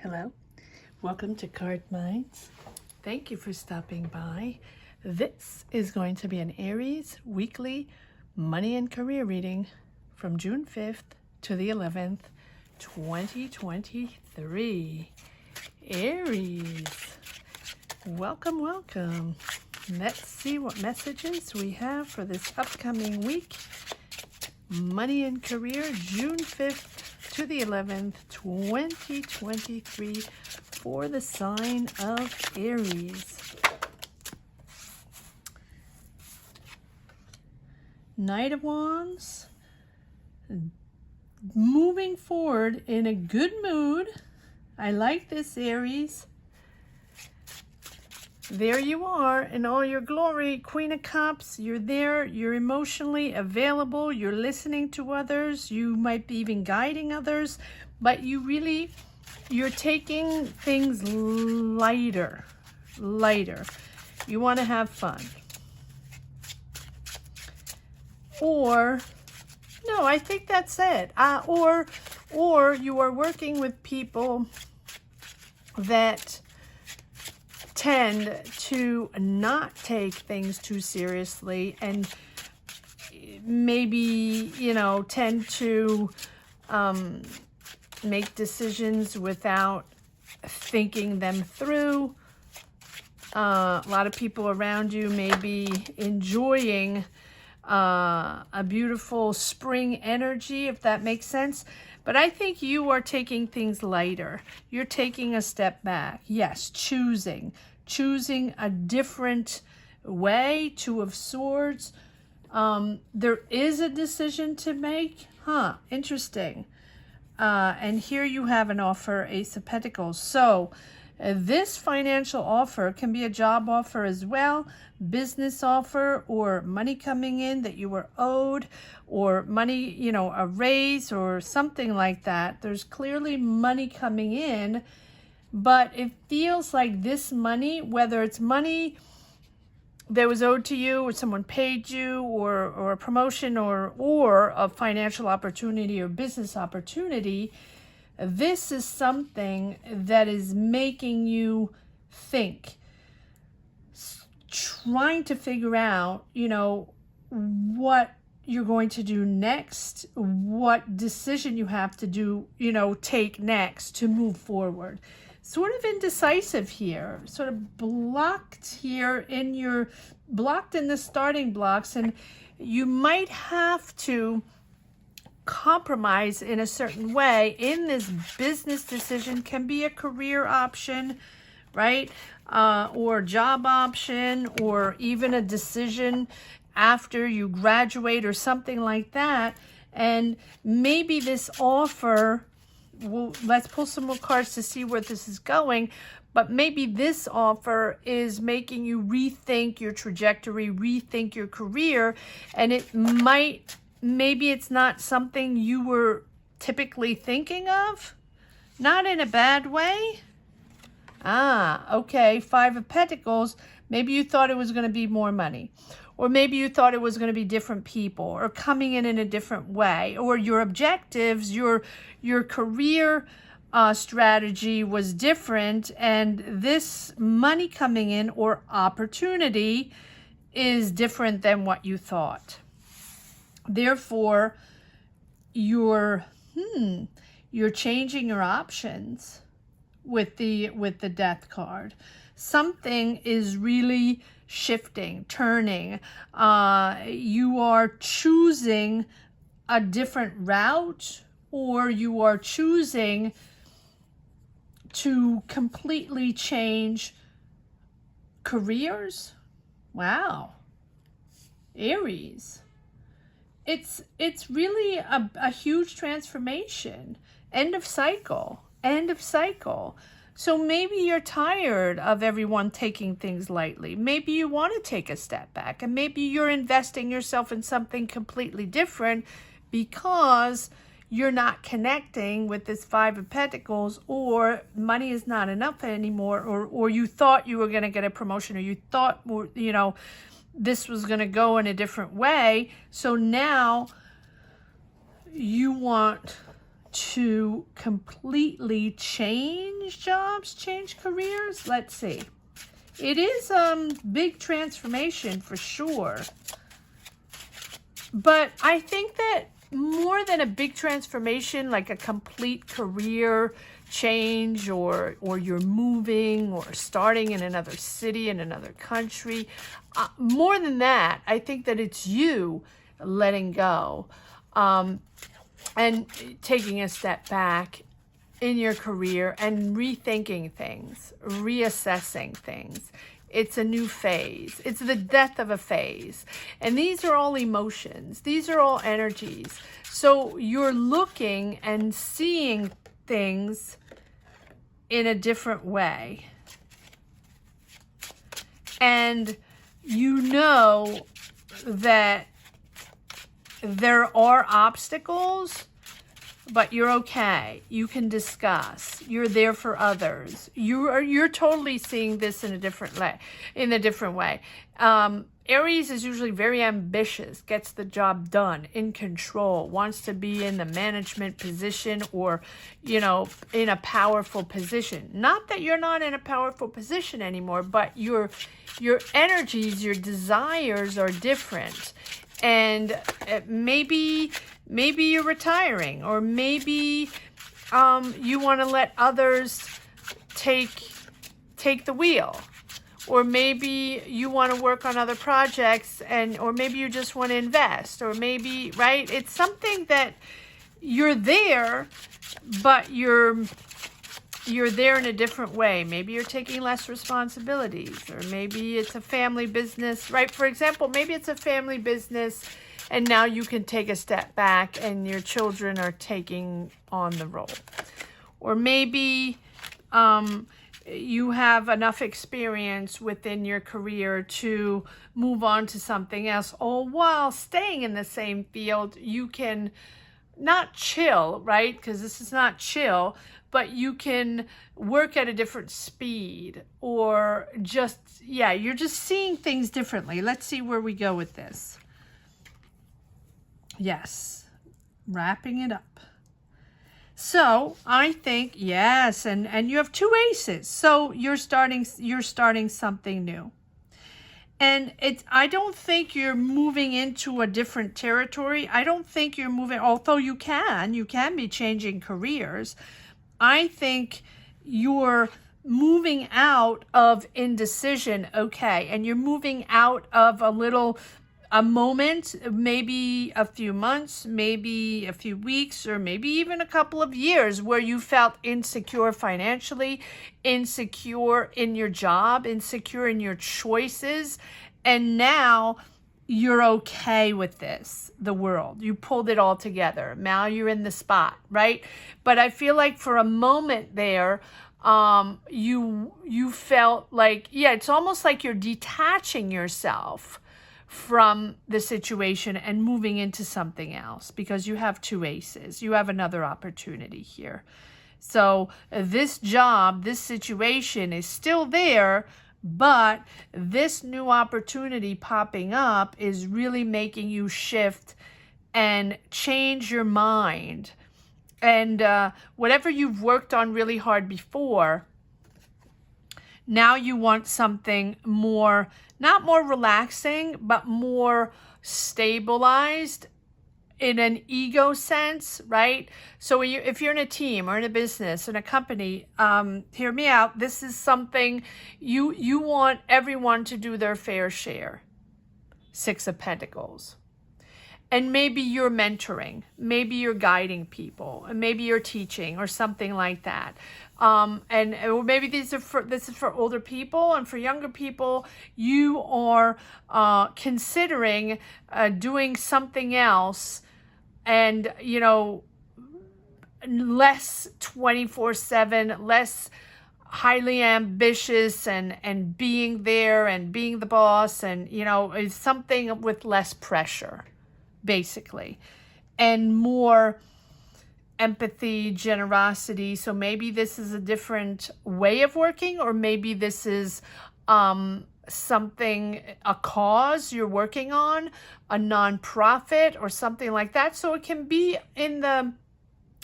Hello, welcome to Card Minds. Thank you for stopping by. This is going to be an Aries weekly money and career reading from June 5th to the 11th, 2023. Aries, welcome, welcome. Let's see what messages we have for this upcoming week. Money and career, June 5th to the 11th, 2023, for the sign of Aries. Knight of Wands, moving forward in a good mood. I like this, Aries. There you are in all your glory, Queen of Cups. You're there, you're emotionally available, you're listening to others, you might be even guiding others, but you're taking things lighter. You want to have fun. Or, no, I think that's it. Or you are working with people that tend to not take things too seriously and maybe, tend to make decisions without thinking them through. A lot of people around you may be enjoying a beautiful spring energy, if that makes sense. But I think you are taking things lighter. You're taking a step back. Yes, choosing a different way. Two of Swords. There is a decision to make. Interesting. And here you have an offer, Ace of Pentacles. So this financial offer can be a job offer as well, business offer, or money coming in that you were owed, or money, a raise or something like that. There's clearly money coming in, but it feels like this money, whether it's money that was owed to you, or someone paid you, or a promotion, or a financial opportunity or business opportunity, this is something that is making you think, trying to figure out, what you're going to do next, what decision you have to do, take next to move forward. Sort of indecisive here, sort of blocked in the starting blocks, and you might have to compromise in a certain way in this business decision. Can be a career option, right? Or job option, or even a decision after you graduate or something like that. And maybe this offer, let's pull some more cards to see where this is going, but maybe this offer is making you rethink your trajectory, rethink your career, and maybe it's not something you were typically thinking of. Not in a bad way. Okay, Five of Pentacles. Maybe you thought it was going to be more money. Or maybe you thought it was going to be different people, or coming in a different way. Or your objectives, your career strategy was different, and this money coming in or opportunity is different than what you thought. Therefore, you're changing your options with the Death card. Something is really shifting, turning. You are choosing a different route, or you are choosing to completely change careers. Wow. Aries. It's really a huge transformation. End of cycle. So maybe you're tired of everyone taking things lightly. Maybe you want to take a step back, and maybe you're investing yourself in something completely different because you're not connecting with this Five of Pentacles, or money is not enough anymore, or you thought you were going to get a promotion, or you thought, this was going to go in a different way. So now you want to completely change jobs, change careers? Let's see. It is big transformation for sure. But I think that more than a big transformation, like a complete career change, or you're moving or starting in another city, in another country, more than that, I think that it's you letting go and taking a step back in your career and rethinking things, reassessing things. It's a new phase. It's the death of a phase. And these are all emotions. These are all energies. So you're looking and seeing things in a different way. And you know that there are obstacles, but you're okay. You can discuss. You're there for others. You're totally seeing this in a different way. Aries is usually very ambitious, gets the job done, in control, wants to be in the management position, or, you know, in a powerful position. Not that you're not in a powerful position anymore, but your energies, your desires are different. And maybe you're retiring, or maybe you want to let others take the wheel, or maybe you want to work on other projects, or maybe you just want to invest, or maybe, right? It's something that you're there, but you're there in a different way. Maybe you're taking less responsibilities, or maybe it's a family business, right? For example, maybe it's a family business and now you can take a step back and your children are taking on the role. Or maybe you have enough experience within your career to move on to something else, or while staying in the same field, you can not chill, right? Because this is not chill, but you can work at a different speed, or just, yeah, you're just seeing things differently. Let's see where we go with this. Yes, wrapping it up. So I think, yes, and you have two aces. So you're starting something new. And I don't think you're moving into a different territory. I don't think you're moving, although you can be changing careers. I think you're moving out of indecision, okay, and you're moving out of a moment, maybe a few months, maybe a few weeks, or maybe even a couple of years where you felt insecure financially, insecure in your job, insecure in your choices, and now you're okay with this, the world. You pulled it all together. Now you're in the spot, right? But I feel like for a moment there, you felt like, yeah, it's almost like you're detaching yourself from the situation and moving into something else, because you have two aces. You have another opportunity here. So this job, this situation is still there, but this new opportunity popping up is really making you shift and change your mind. And whatever you've worked on really hard before, now you want something more, not more relaxing, but more stabilized in an ego sense, right? So if you're in a team or in a business, in a company, hear me out. This is something you want everyone to do their fair share. Six of Pentacles. And maybe you're mentoring, maybe you're guiding people, and maybe you're teaching or something like that. Or maybe this is for older people, and for younger people, you are considering doing something else, and, you know, less 24/7, less highly ambitious and being there and being the boss, and, you know, is something with less pressure, basically, and more empathy, generosity. So maybe this is a different way of working, or maybe this is something, a cause you're working on, a nonprofit or something like that. So it can be in the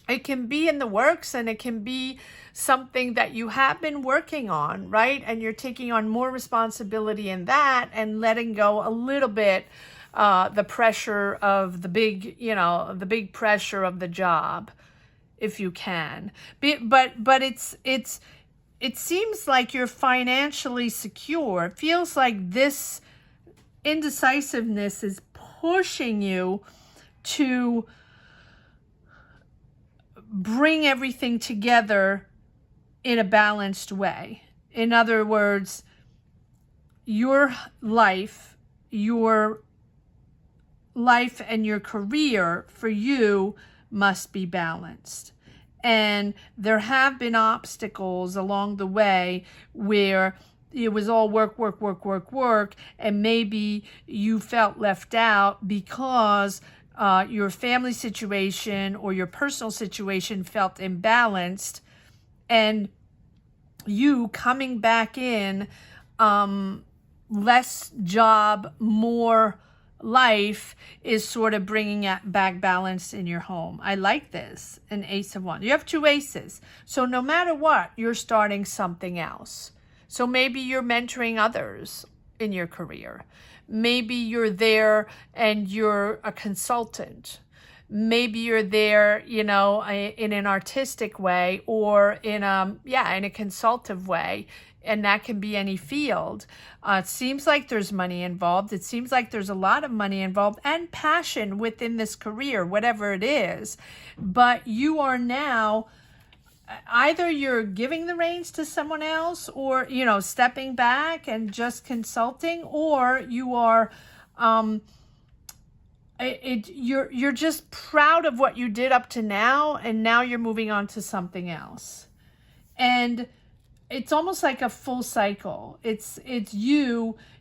It can be in the works, and it can be something that you have been working on, right? And you're taking on more responsibility in that and letting go a little bit the pressure of the big, the big pressure of the job, if you can. But it seems like you're financially secure. It feels like this indecisiveness is pushing you to bring everything together in a balanced way. In other words, your life and your career for you must be balanced. And there have been obstacles along the way where it was all work, work, work, work, work, and maybe you felt left out because your family situation or your personal situation felt imbalanced, and you coming back in, less job, more life, is sort of bringing it back balance in your home. I like this, an Ace of Wands. You have 2 aces. So no matter what, you're starting something else. So maybe you're mentoring others in your career. Maybe you're there and you're a consultant. Maybe you're there, in an artistic way, or in a consultative way. And that can be any field. It seems like there's money involved. It seems like there's a lot of money involved and passion within this career, whatever it is. But you are now, either you're giving the reins to someone else, or, stepping back and just consulting, or you are, you're just proud of what you did up to now, and now you're moving on to something else. And it's almost like a full cycle.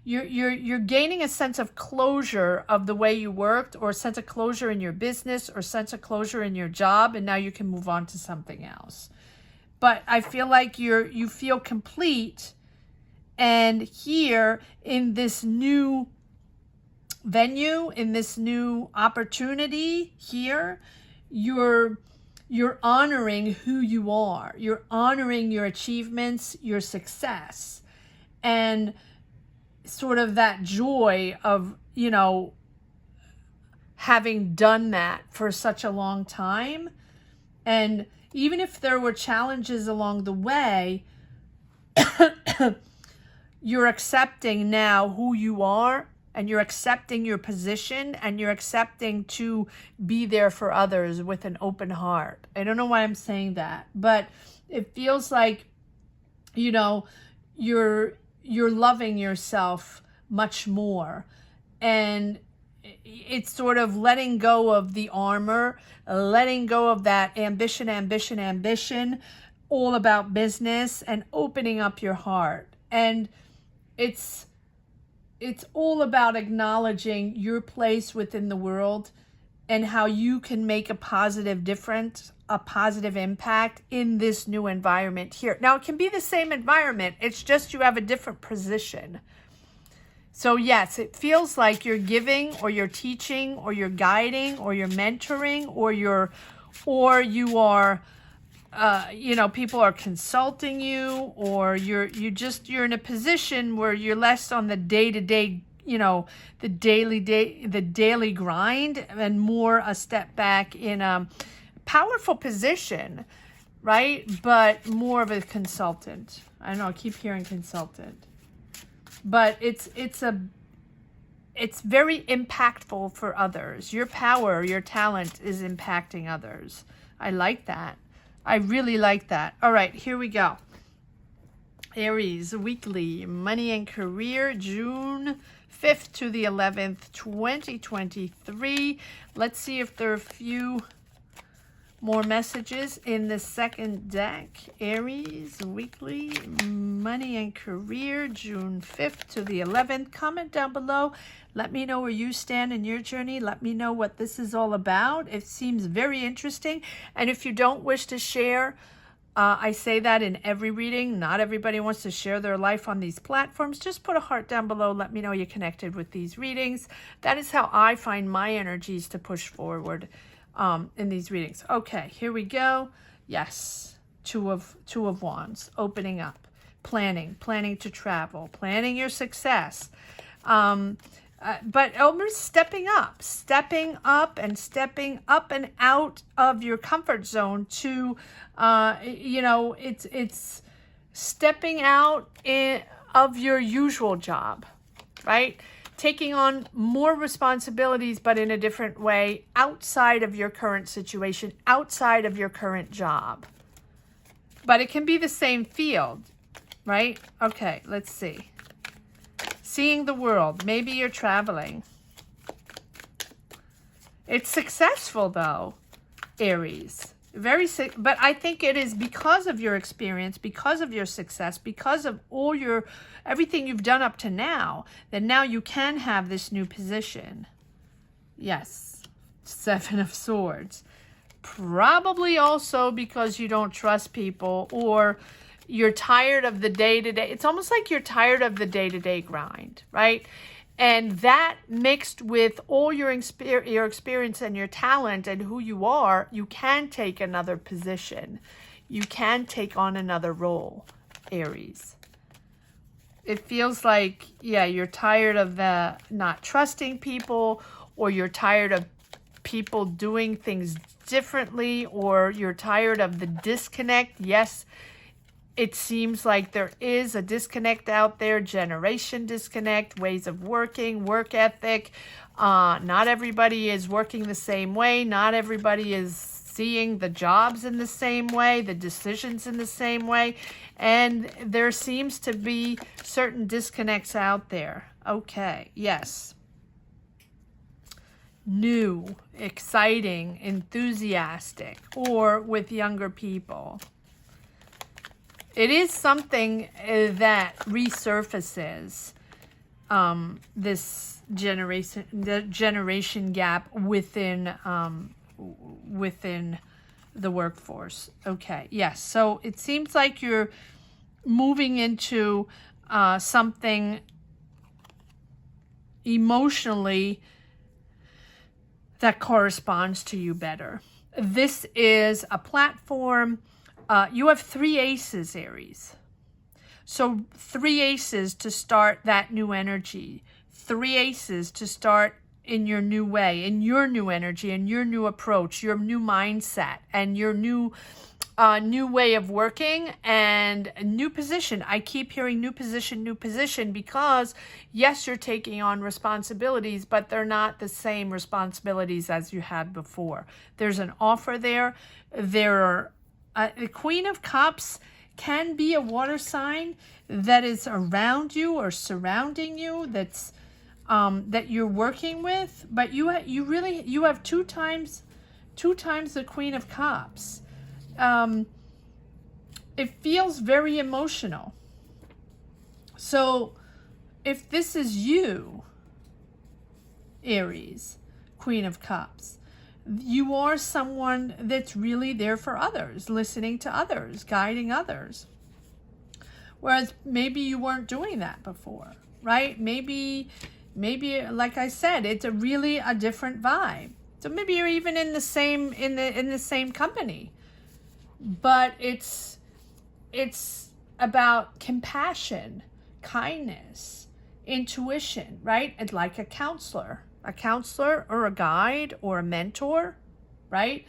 You're gaining a sense of closure of the way you worked, or a sense of closure in your business, or sense of closure in your job, and now you can move on to something else. But I feel like you feel complete, and here in this new venue, in this new opportunity here, you're honoring who you are. You're honoring your achievements, your success, and sort of that joy of, having done that for such a long time. And even if there were challenges along the way, you're accepting now who you are, and you're accepting your position, and you're accepting to be there for others with an open heart. I don't know why I'm saying that, but it feels like, you're loving yourself much more. And it's sort of letting go of the armor, letting go of that ambition, all about business, and opening up your heart. And it's all about acknowledging your place within the world, and how you can make a positive difference, a positive impact in this new environment here. Now, it can be the same environment. It's just you have a different position. So yes, it feels like you're giving, or you're teaching, or you're guiding, or you're mentoring, or you are, people are consulting you, or you're in a position where you're less on the day-to-day, the daily grind, and more a step back in a powerful position, right? But more of a consultant. I don't know, I keep hearing consultant. But it's very impactful for others. Your power, your talent is impacting others. I like that. I really like that. All right, here we go. Aries weekly money and career, June 5th to the 11th, 2023. Let's see if there are a few more messages in the second deck. Aries weekly money and career, June 5th to the 11th. Comment down below. Let me know where you stand in your journey. Let me know what this is all about. It seems very interesting. And if you don't wish to share, I say that in every reading. Not everybody wants to share their life on these platforms. Just put a heart down below. Let me know you're connected with these readings. That is how I find my energies to push forward. in these readings. Okay, here we go. Yes, two of wands, opening up, planning to travel, planning your success. But almost stepping up and out of your comfort zone to, it's stepping out of your usual job, right? Taking on more responsibilities, but in a different way, outside of your current situation, outside of your current job. But it can be the same field, right? Okay, let's see. Seeing the world. Maybe you're traveling. It's successful, though, Aries. But I think it is because of your experience, because of your success, because of everything you've done up to now, that now you can have this new position. Yes, Seven of Swords. Probably also because you don't trust people, or you're tired of the day-to-day. It's almost like you're tired of the day-to-day grind, right? And that mixed with all your experience and your talent and who you are, you can take another position. You can take on another role, Aries. It feels like, yeah, you're tired of the not trusting people, or you're tired of people doing things differently, or you're tired of the disconnect. Yes, it seems like there is a disconnect out there, generation disconnect, ways of working, work ethic. Not everybody is working the same way. Not everybody is seeing the jobs in the same way, the decisions in the same way. And there seems to be certain disconnects out there. Okay, yes. New, exciting, enthusiastic, or with younger people. It is something that resurfaces this generation gap within the workforce. Okay, yes. So it seems like you're moving into something emotionally that corresponds to you better. This is a platform. You have 3 aces, Aries. So 3 aces to start that new energy. 3 aces to start in your new way, in your new energy, in your new approach, your new mindset, and your new way of working and a new position. I keep hearing new position, because yes, you're taking on responsibilities, but they're not the same responsibilities as you had before. There's an offer there. The Queen of Cups can be a water sign that is around you or surrounding you, that you're working with, but you have two times the Queen of Cups. It feels very emotional. So if this is you, Aries, Queen of Cups, you are someone that's really there for others, listening to others, guiding others. Whereas maybe you weren't doing that before, right? Maybe, like I said, it's really a different vibe. So maybe you're even in the same company, but it's about compassion, kindness, intuition, right? It's like a counselor or a guide or a mentor, right?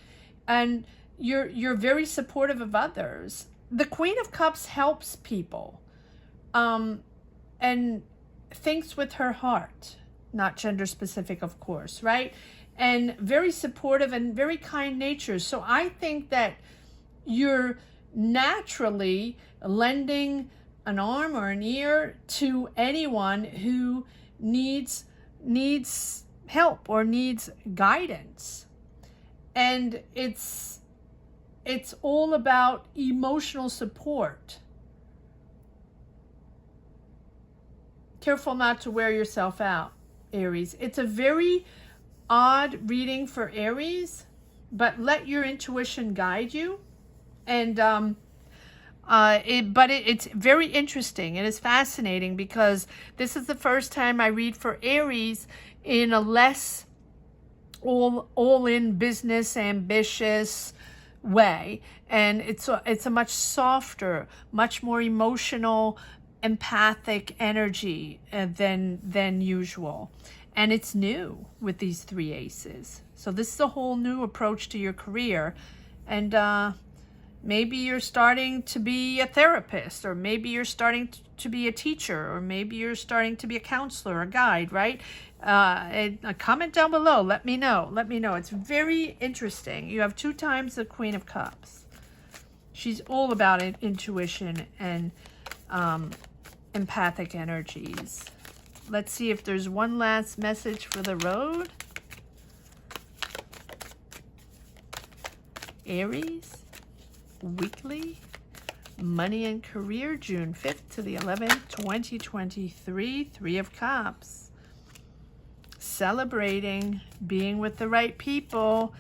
And you're very supportive of others. The Queen of Cups helps people, and thinks with her heart, not gender specific, of course, right? And very supportive and very kind nature. So I think that you're naturally lending an arm or an ear to anyone who needs help or needs guidance. And it's all about emotional support. Careful not to wear yourself out, Aries. It's a very odd reading for Aries, but let your intuition guide you. And it's very interesting. It is fascinating because this is the first time I read for Aries in a less all in business, ambitious way. And it's a much softer, much more emotional, empathic energy than usual. And it's new with these 3 aces. So this is a whole new approach to your career. And maybe you're starting to be a therapist, or maybe you're starting to be a teacher, or maybe you're starting to be a counselor, a guide, right? Comment down below. Let me know. Let me know. It's very interesting. You have 2 times the Queen of Cups. She's all about intuition and empathic energies. Let's see if there's one last message for the road. Aries, weekly, money and career, June 5th to the 11th, 2023, 3 of Cups. Celebrating, being with the right people.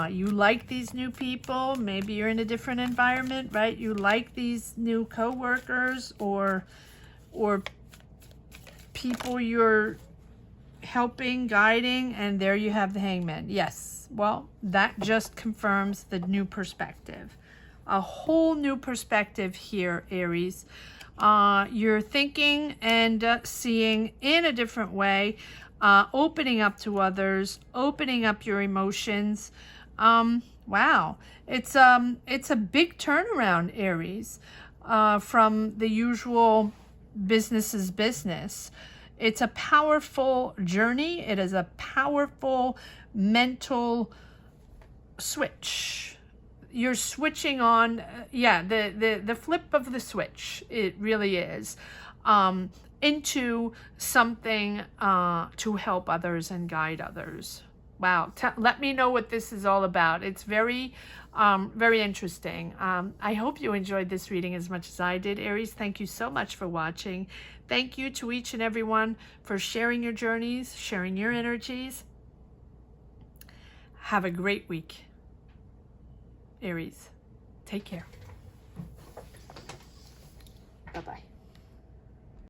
You like these new people. Maybe you're in a different environment, right? You like these new co-workers or people you're helping, guiding, and there you have the Hangman. Yes, well, that just confirms the new perspective. A whole new perspective here, Aries. You're thinking and seeing in a different way, opening up to others, opening up your emotions. Wow, it's a big turnaround, Aries, from the usual business is business. It's a powerful journey. It is a powerful mental switch. You're switching on, the flip of the switch. It really is, into something to help others and guide others. Wow. Let me know what this is all about. It's very, very interesting. I hope you enjoyed this reading as much as I did, Aries. Thank you so much for watching. Thank you to each and everyone for sharing your journeys, sharing your energies. Have a great week, Aries. Take care. Bye-bye.